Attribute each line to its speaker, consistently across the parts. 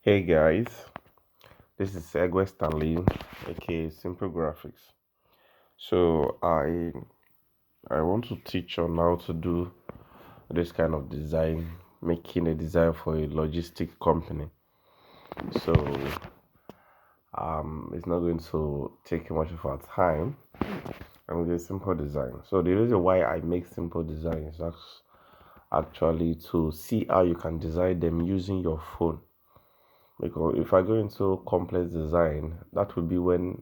Speaker 1: Hey guys, this is Egwe Stanley, aka Simple Graphics. So I want to teach on how to do this kind of design, making a design for a logistic company. So it's not going to take much of our time. I'm with a simple design. So the reason why I make simple designs is actually to see how you can design them using your phone. Because if I go into complex design, that would be when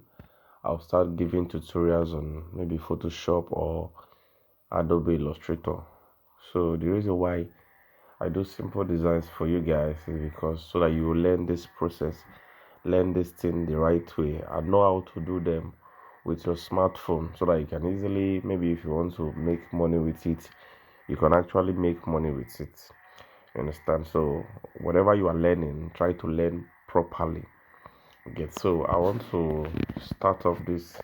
Speaker 1: I'll start giving tutorials on maybe Photoshop or Adobe Illustrator. So the reason why I do simple designs for you guys is because so that you will learn this process, learn this thing the right way, and know how to do them with your smartphone so that you can easily, maybe if you want to make money with it, you can actually make money with it. You understand? So whatever you are learning, try to learn properly. Okay, so I want to start off this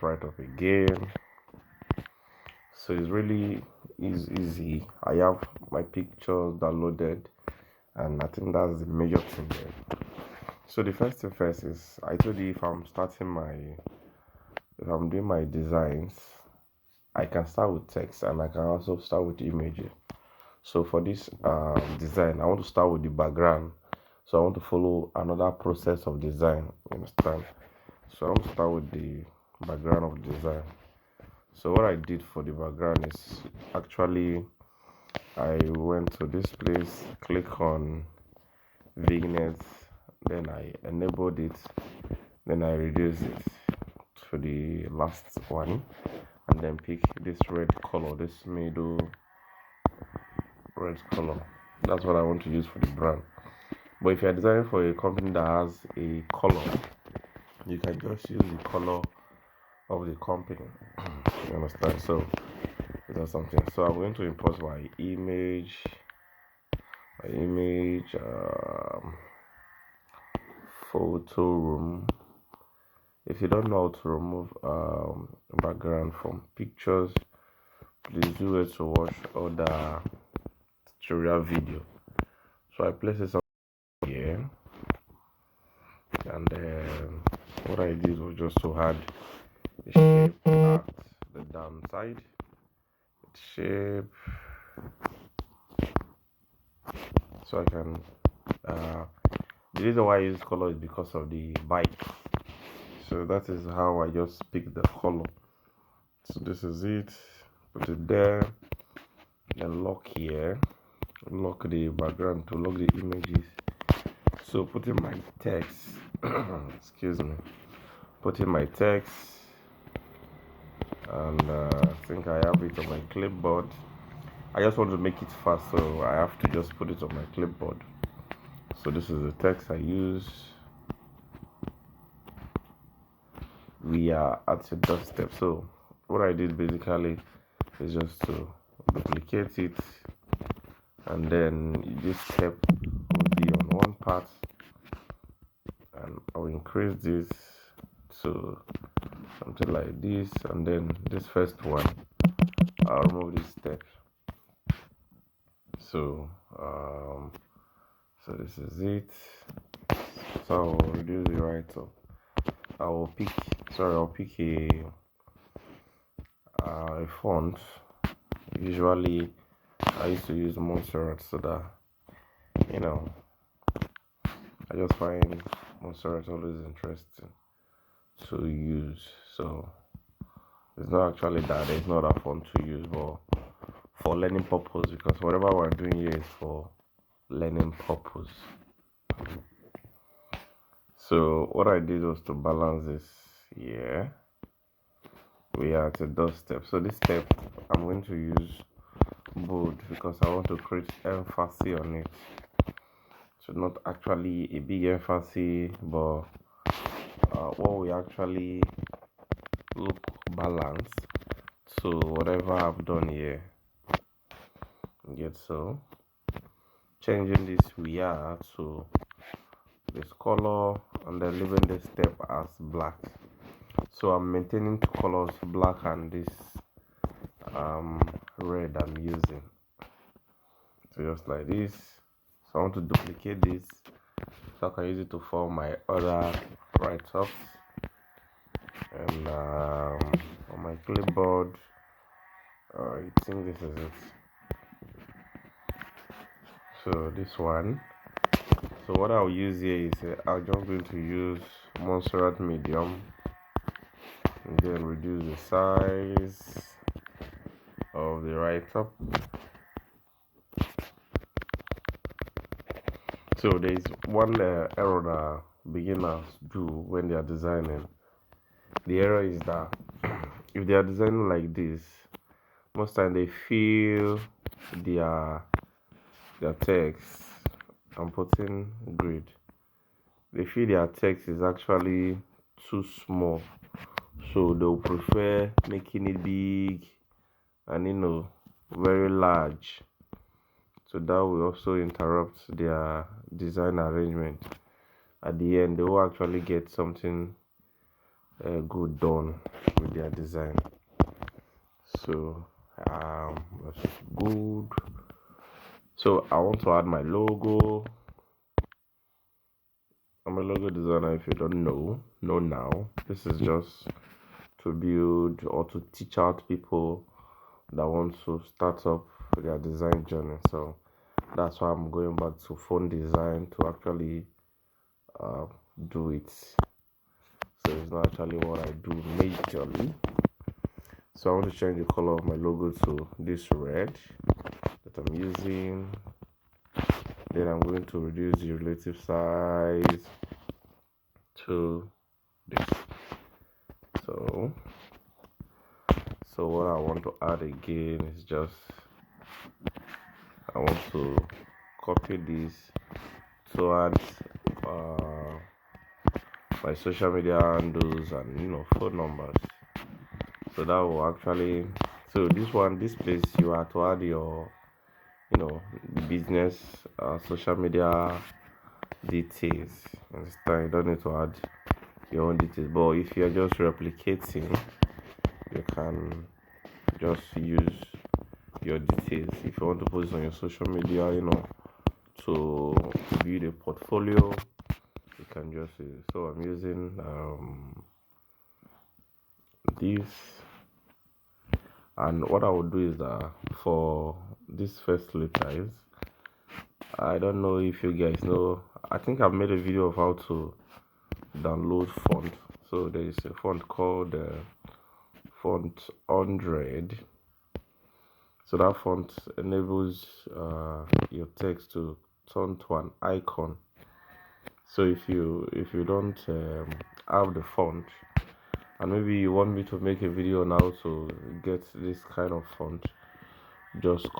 Speaker 1: write up again. So it's really easy. I have my pictures downloaded, and I think that's the major thing there. So the first thing first is I told you if I'm doing my designs, I can start with text and I can also start with images. So for this design, I want to start with the background. So I want to follow another process of design. You understand? So I want to start with the background of design. So what I did for the background is actually I went to this place, click on vignettes, then I enabled it, then I reduced it to the last one, and then pick this red color, this middle red color. That's what I want to use for the brand. But if you're designing for a company that has a color, you can just use the color of the company. You understand? So that's something. So I'm going to import my image photo room. If you don't know how to remove background from pictures, please do it to watch other tutorial video. So I place this on here, and then what I did was just to add the shape at the downside. Shape, so I can the reason why I use color is because of the bike. So that is how I just pick the color. So this is it. Put it there. Then lock here. Lock the background to lock the images. So putting my text. Excuse me. Putting my text. And I think I have it on my clipboard. I just want to make it fast, so I have to just put it on my clipboard. So this is the text I use. We are at the doorstep. So what I did basically is just to duplicate it, and then this step will be on one part, and I'll increase this to something like this, and then this first one I'll remove this step. So so this is it. So I'll reduce the right up. I'll pick a font. Usually I used to use Montserrat, so that you know I just find Montserrat always interesting to use. So it's not actually that it's not that fun to use, but for learning purpose, because whatever we're doing here is for learning purpose. So what I did was to balance this here. We are at a doorstep. So this step I'm going to use bold because I want to create emphasis on it. So not actually a big emphasis, but what we actually look balanced to whatever I've done here. Get so changing this we are to this color, and then leaving this step as black. So I'm maintaining two colors, black and this red I'm using. So just like this. So I want to duplicate this so I can use it to form my other write-ups. And on my clipboard, I think this is it. So this one. So what I'll use here is I'm just going to use Montserrat medium and then reduce the size of the write-up. So there's one error that beginners do when they are designing. The error is that if they are designing like this, most time they feel their text. I'm putting grid. They feel their text is actually too small, so they'll prefer making it big and very large. So that will also interrupt their design arrangement. At the end, they will actually get something good done with their design. So that's good. So I want to add my logo. I'm a logo designer. If you don't know now. This is just to build or to teach out people that want to start up their design journey. So that's why I'm going back to phone design to actually do it. So it's not actually what I do majorly. So I want to change the color of my logo to this red that I'm using. Then I'm going to reduce the relative size to this. So what I want to add again is just I want to copy this to add my social media handles and phone numbers. So that will actually this place you have to add your business social media details. Understand? You don't need to add your own details, but if you're just replicating, you can just use your details. If you want to post on your social media, to build a portfolio, you can just use it. So I'm using this, and what I would do is that for this first letters, I don't know if you guys know, I think I've made a video of how to download font. So there is a font called font 100. So that font enables your text to turn to an icon. So if you don't have the font, and maybe you want me to make a video now to get this kind of font, just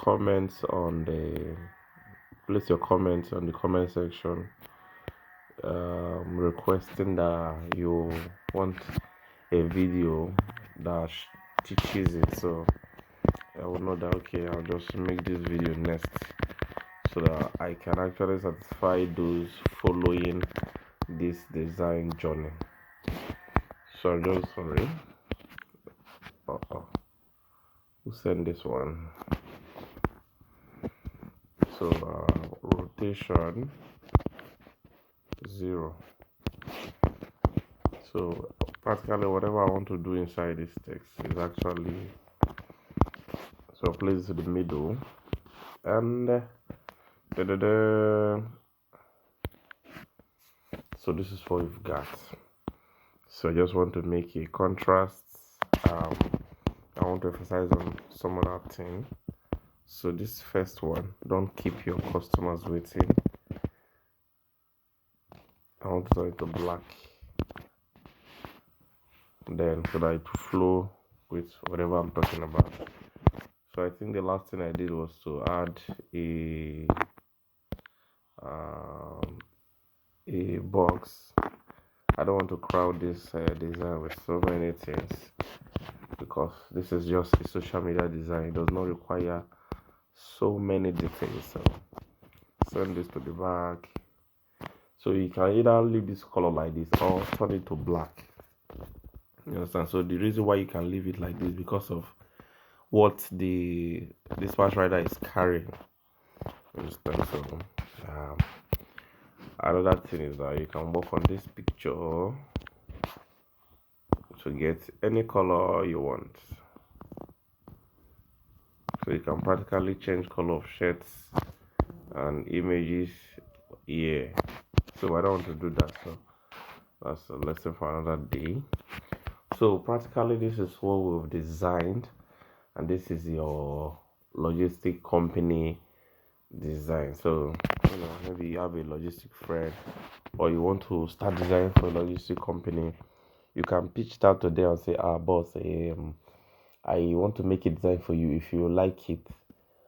Speaker 1: place your comments on the comment section, requesting that you want a video that teaches it. So I will know that okay, I'll just make this video next so that I can actually satisfy those following this design journey. So I'm just sorry. Who sent this one? So rotation 0. So practically whatever I want to do inside this text is actually, so place it in the middle, and so this is what we've got. So I just want to make a contrast. I want to emphasize on some other thing. So this first one, don't keep your customers waiting. I want to turn it to black, then so that it will flow with whatever I'm talking about. So I think the last thing I did was to add a box. I don't want to crowd this design with so many things, because this is just a social media design. It does not require so many details. So send this to the back. So you can either leave this color like this or turn it to black. You understand? So the reason why you can leave it like this, because of what the dispatch rider is carrying. Understand? So um, another thing is that you can work on this picture to get any color you want. So you can practically change color of shirts and images here. So I don't want to do that. So that's a lesson for another day. So practically this is what we've designed, and this is your logistic company design. So maybe you have a logistic friend or you want to start designing for a logistic company, you can pitch it out to them and say, boss, I want to make a design for you. If you like it,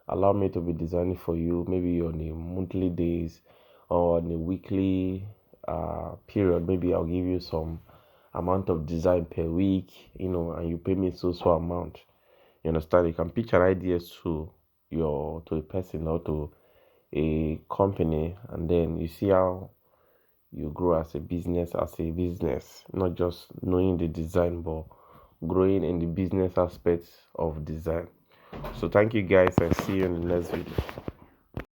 Speaker 1: allow me to be designing for you, maybe on a monthly days or on a weekly period. Maybe I'll give you some amount of design per week, and you pay me so amount. You understand? You can pitch an idea to a person or to a company, and then you see how you grow as a business, not just knowing the design, but growing in the business aspects of design. So thank you guys, and see you in the next video.